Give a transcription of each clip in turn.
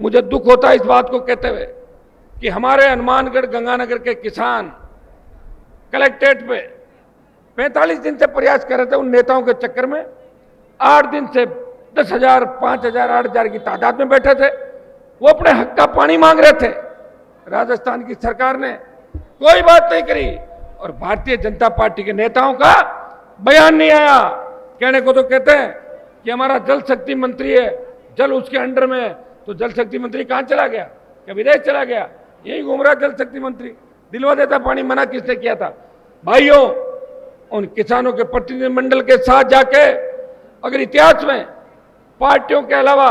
मुझे दुख होता है इस बात को कहते हुए कि हमारे हनुमानगढ़ गंगानगर के किसान कलेक्ट्रेट पे 45 दिन से प्रयास कर रहे थे उन नेताओं के चक्कर में। 8 दिन से 10,000, 5,000, 8,000 की तादाद में बैठे थे। वो अपने हक का पानी मांग रहे थे। राजस्थान की सरकार ने कोई बात नहीं करी और भारतीय जनता पार्टी के नेताओं का बयान नहीं आया। कहने को तो कहते हैं कि हमारा जल शक्ति मंत्री है, जल उसके अंडर में है, तो जल शक्ति मंत्री कहां चला गया? क्या विदेश चला गया? यही घूम रहा जल शक्ति मंत्री। दिलवा देता पानी, मना किसने किया था? भाइयों, उन किसानों के प्रतिनिधिमंडल के साथ जाके अगर इतिहास में पार्टियों के अलावा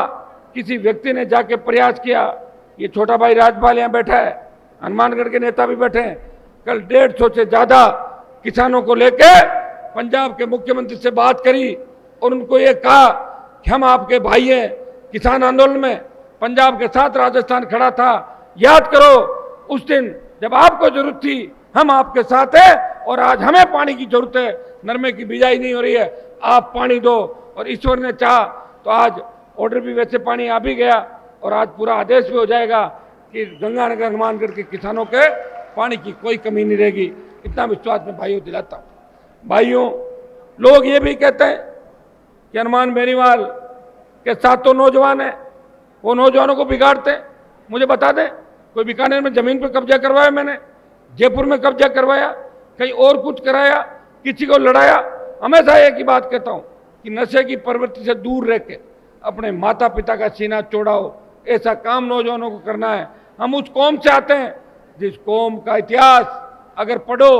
किसी व्यक्ति ने जाके प्रयास किया, ये छोटा भाई राजपाल यहां बैठा है, हनुमानगढ़ के नेता भी बैठे हैं, कल 150 से ज्यादा किसानों को लेके पंजाब के मुख्यमंत्री से बात करी और उनको ये कहा कि हम आपके भाई हैं। किसान आंदोलन में पंजाब के साथ राजस्थान खड़ा था। याद करो उस दिन जब आपको जरूरत थी, हम आपके साथ हैं और आज हमें पानी की जरूरत है। नरमे की बिजाई नहीं हो रही है, आप पानी दो। और ईश्वर ने चाहा तो आज ऑर्डर भी वैसे पानी आ भी गया और आज पूरा आदेश भी हो जाएगा कि गंगानगर हनुमानगढ़ के किसानों के पानी की कोई कमी नहीं रहेगी। इतना विश्वास मैं भाइयों दिलाता हूं। भाइयों, लोग ये भी कहते हैं कि हनुमान बेनीवाल के साथ तो नौजवान है, वो नौजवानों को बिगाड़ते हैं। मुझे बता दें, कोई बीकानेर में जमीन पर कब्जा करवाया मैंने, जयपुर में कब्जा करवाया, कहीं और कुछ कराया, किसी को लड़ाया? हमेशा एक ही बात कहता हूं कि नशे की प्रवृत्ति से दूर रह के अपने माता पिता का सीना चौड़ाओ। ऐसा काम नौजवानों को करना है। हम उस कौम से आते हैं जिस कौम का इतिहास अगर पढ़ो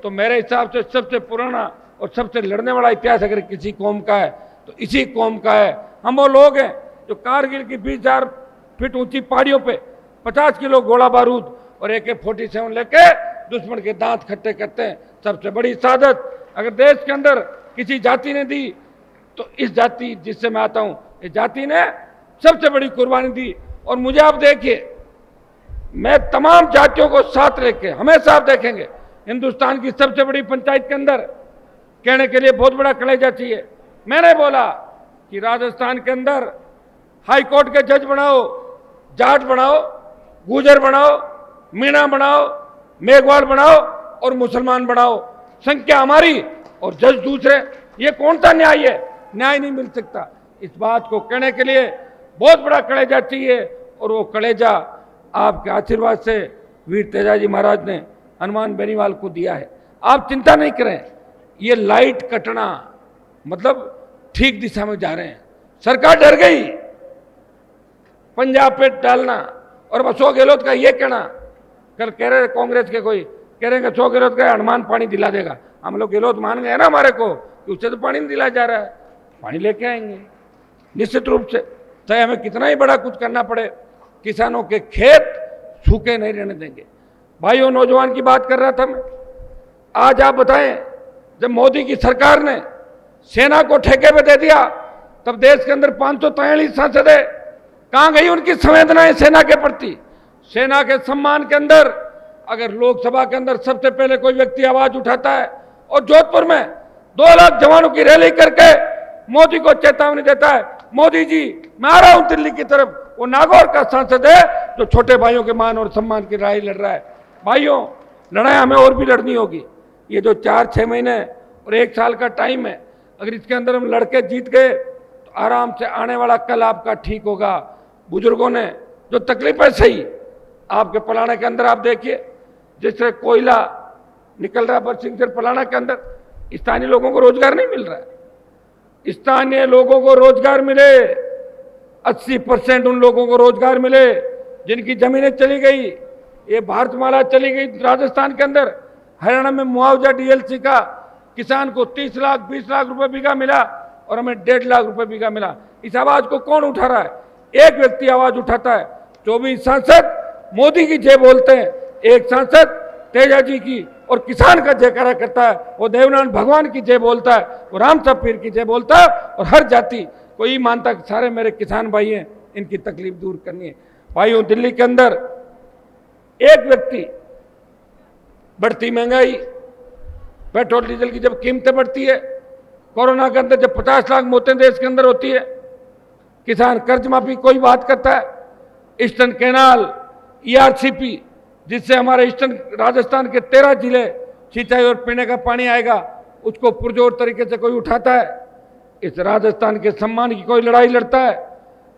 तो मेरे हिसाब से सबसे पुराना और सबसे लड़ने वाला इतिहास अगर किसी कौम का है तो इसी कौम का है। हम वो लोग हैं जो कारगिल की 20,000 फीट ऊंची पहाड़ियों पे 50 किलो गोला बारूद और AK-47 लेके दुश्मन के दांत खट्टे करते हैं। सबसे बड़ी शहादत अगर देश के अंदर किसी जाति ने दी तो इस जाति जिससे मैं आता हूं, इस जाति ने सबसे बड़ी कुर्बानी दी। और मुझे आप देखिए, मैं तमाम जातियों को साथ लेके हमेशा आप देखेंगे हिंदुस्तान की सबसे बड़ी पंचायत के अंदर कहने के लिए बहुत बड़ा कलेजा चाहिए। मैंने बोला कि राजस्थान के अंदर हाई कोर्ट के जज बनाओ, जाट बनाओ, गुजर बनाओ, मीणा बनाओ, मेघवाल बनाओ और मुसलमान बनाओ। संख्या हमारी और जज दूसरे। ये कौन सा न्याय है? न्याय नहीं मिल सकता। इस बात को कहने के लिए बहुत बड़ा कलेजा चाहिए और वो कलेजा आपके आशीर्वाद से वीर तेजाजी महाराज ने हनुमान बेनीवाल को दिया है। आप चिंता नहीं करें, ये लाइट कटना मतलब ठीक दिशा में जा रहे हैं। सरकार डर गई पंजाब पे डालना। और अशोक गहलोत का ये कहना, कल कह रहे कांग्रेस के कोई कह रहे हैं अशोक गहलोत का हनुमान पानी दिला देगा। हम लोग गहलोत मान गए ना हमारे को कि उससे तो पानी नहीं दिलाया जा रहा है। पानी लेके आएंगे निश्चित रूप से, चाहे हमें कितना ही बड़ा कुछ करना पड़े। किसानों के खेत सूखे नहीं रहने देंगे। भाइयों, नौजवान की बात कर रहा था मैं। आज आप बताएं, जब मोदी की सरकार ने सेना को ठेके पे दे दिया तब देश के अंदर 543 सांसदें, कहां गई उनकी संवेदनाएं सेना के प्रति? सेना के सम्मान के अंदर अगर लोकसभा के अंदर सबसे पहले कोई व्यक्ति आवाज उठाता है और जोधपुर में 2 लाख जवानों की रैली करके मोदी को चेतावनी देता है, मोदी जी मैं आ रहा हूं दिल्ली की तरफ, वो नागौर का सांसद है जो छोटे भाइयों के मान और सम्मान की लड़ाई लड़ रहा है। भाइयों, लड़ाई हमें और भी लड़नी होगी। ये जो 4-6 महीने और 1 साल का टाइम है, अगर इसके अंदर हम लड़के जीत गए तो आराम से आने वाला कल आपका ठीक होगा। बुजुर्गों ने जो तकलीफें सही, आपके पलाना के अंदर आप देखिए जिससे कोयला निकल रहा है बरसिंह पलाना के अंदर, स्थानीय लोगों को रोजगार नहीं मिल रहा है। स्थानीय लोगों को रोजगार मिले, 80% उन लोगों को रोजगार मिले जिनकी जमीनें चली गई। ये भारतमाला चली गई राजस्थान के अंदर। हरियाणा में मुआवजा DLC का किसान को 30 लाख 20 लाख रुपए बीघा मिला और हमें 1.5 लाख रुपए बीघा मिला। इस आवाज को कौन उठा रहा है? एक व्यक्ति आवाज उठाता है। 24 सांसद मोदी की जय बोलते हैं, एक सांसद तेजाजी की और किसान का जयकारा करता है। वो देवनारायण भगवान की जय बोलता है, वो राम साहब पीर की जय बोलता है। और हर जाति कोई मानता कि सारे मेरे किसान भाई हैं, इनकी तकलीफ दूर करनी है। भाइयों, दिल्ली के अंदर एक व्यक्ति, बढ़ती महंगाई, पेट्रोल डीजल की जब कीमतें बढ़ती है, कोरोना के अंदर जब 50 लाख मौतें देश के अंदर होती है, किसान कर्ज माफी कोई बात करता है, ईस्टर्न कैनाल, ERCP, जिससे हमारे ईस्टर्न राजस्थान के 13 जिले सिंचाई और पीने का पानी आएगा, उसको पुरजोर तरीके से कोई उठाता है। इस राजस्थान के सम्मान की कोई लड़ाई लड़ता है।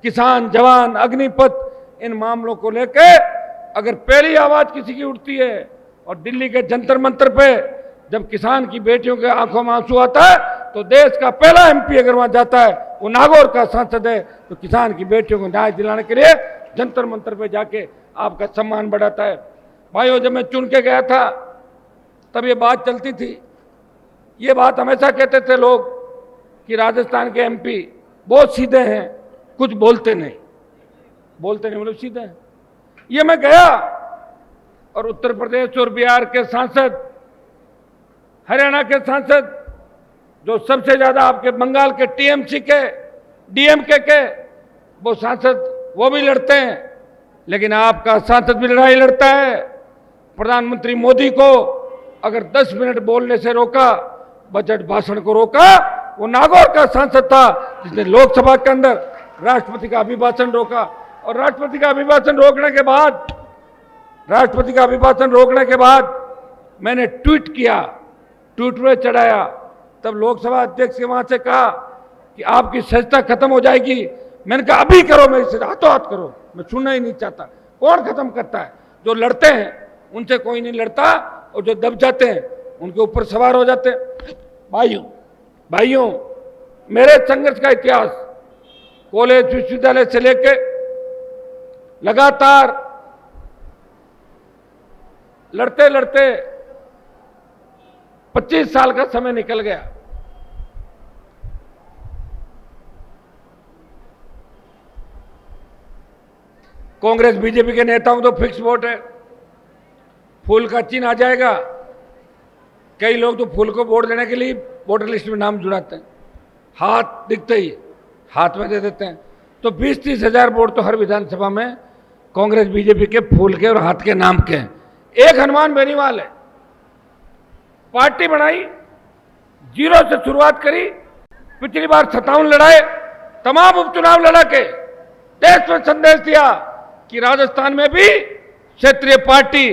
किसान, जवान, अग्निपथ, इन मामलों को लेकर अगर पहली आवाज किसी की उठती है और दिल्ली के जंतर मंतर पे जब किसान की बेटियों के आंखों में आंसू आता है तो देश का पहला MP अगर वहां जाता है वो नागौर का सांसद है, तो किसान की बेटियों को न्याय दिलाने के लिए जंतर मंतर पे जाके आपका सम्मान बढ़ाता है। भाइयों, जब मैं चुन के गया था तब ये बात चलती थी, ये बात हमेशा कहते थे लोग कि राजस्थान के MP बहुत सीधे हैं, कुछ बोलते नहीं मतलब सीधे हैं। ये मैं गया और उत्तर प्रदेश और बिहार के सांसद, हरियाणा के सांसद, जो सबसे ज्यादा आपके बंगाल के TMC के, DMK के वो सांसद, वो भी लड़ते हैं, लेकिन आपका सांसद भी लड़ाई लड़ता है। प्रधानमंत्री मोदी को अगर 10 मिनट बोलने से रोका, बजट भाषण को रोका, वो नागौर का सांसद था जिसने लोकसभा के अंदर राष्ट्रपति का अभिभाषण रोका। और राष्ट्रपति का अभिभाषण रोकने के बाद मैंने ट्वीट किया, ट्वीट में चढ़ाया, तब लोकसभा अध्यक्ष के वहां से कहा कि आपकी सजता खत्म हो जाएगी। मैंने कहा अभी करो, मेरी सजा हाथों हाथ करो, मैं सुनना ही नहीं चाहता। कौन खत्म करता है? जो लड़ते हैं उनसे कोई नहीं लड़ता, और जो दब जाते हैं उनके ऊपर सवार हो जाते हैं। भाइयों, मेरे संघर्ष का इतिहास कॉलेज, विश्वविद्यालय से लेके लगातार लड़ते लड़ते 25 साल का समय निकल गया। कांग्रेस बीजेपी के नेताओं तो फिक्स वोट है, फूल का चिन्ह आ जाएगा। कई लोग तो फूल को वोट देने के लिए वोटर लिस्ट में नाम जुड़ाते हैं, हाथ दिखते ही हाथ में दे देते हैं। तो 20-30 हजार वोट तो हर विधानसभा में कांग्रेस बीजेपी के फूल के और हाथ के नाम के हैं। एक हनुमान बेनीवाल है, पार्टी बनाई, 0 से शुरुआत करी, पिछली बार 57 लड़ाए, तमाम उपचुनाव लड़ा के देश में संदेश दिया कि राजस्थान में भी क्षेत्रीय पार्टी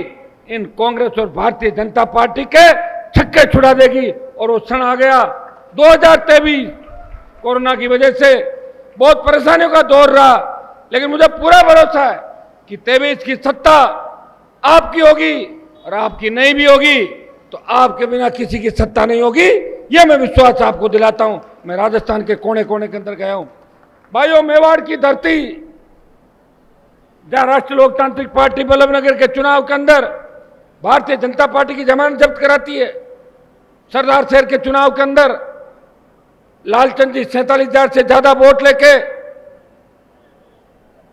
इन कांग्रेस और भारतीय जनता पार्टी के छक्के छुड़ा देगी। और वो क्षण आ गया। 2023 कोरोना की वजह से बहुत परेशानियों का दौर रहा, लेकिन मुझे पूरा भरोसा है कि 23 की सत्ता आपकी होगी, और आपकी नहीं भी होगी तो आपके बिना किसी की सत्ता नहीं होगी। यह मैं विश्वास आपको दिलाता हूं। मैं राजस्थान के कोने कोने के अंदर गया हूं। भाइयों, मेवाड़ की धरती, जहां राष्ट्रीय लोकतांत्रिक पार्टी बल्लभनगर के चुनाव के अंदर भारतीय जनता पार्टी की जमानत जब्त कराती है, सरदार शहर के चुनाव के अंदर लालचंद जी 47,000 से ज्यादा वोट लेके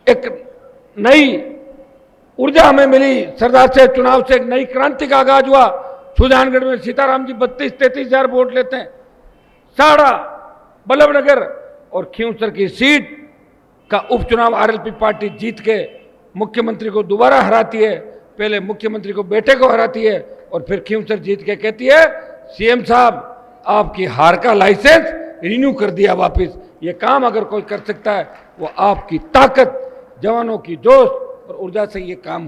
एक नई ऊर्जा हमें मिली। सरदार शहर चुनाव से एक नई क्रांति का आगाज हुआ। सुजानगढ़ में सीताराम जी 32-33 हजार वोट लेते हैं। साड़ा, बल्लभनगर और खींवसर की सीट का उपचुनाव RLP पार्टी जीत के मुख्यमंत्री को दोबारा हराती है। पहले मुख्यमंत्री को बेटे को हराती है और फिर खींवसर जीत के कहती है, CM साहब आपकी हार का लाइसेंस रिन्यू कर दिया वापस। ये काम अगर कोई कर सकता है वो आपकी ताकत, जवानों की जोश और ऊर्जा से ये काम